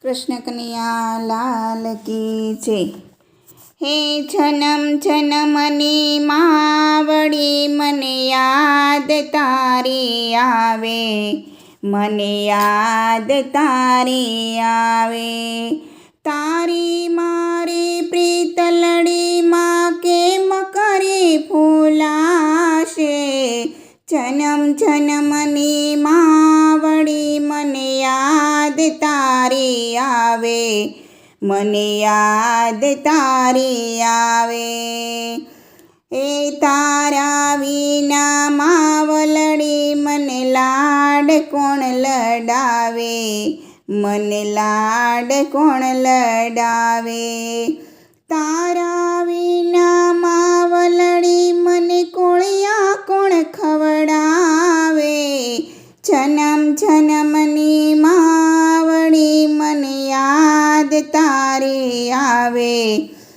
કૃષ્ણ કનૈયા લાલ કી જય। હે જન્મ જન્મની માવડી મને યાદ તારી આવે, મને યાદ તારી આવે। તારી મારી પ્રીતલડીમાં કેમ કરી ફૂલાશે, જન્મ જન્મની માવડી મને યાદ તારી આવે, મને યાદ તારી આવે। એ તારા વિના માવલડી મને લાડ કોણ લડાવે, મને લાડ કોણ લડાવે। તારા વિના માવલડી મને કોળિયા કોણ ખવડાવે, જન્મ જન્મની માવડી મને યાદ તારી આવે।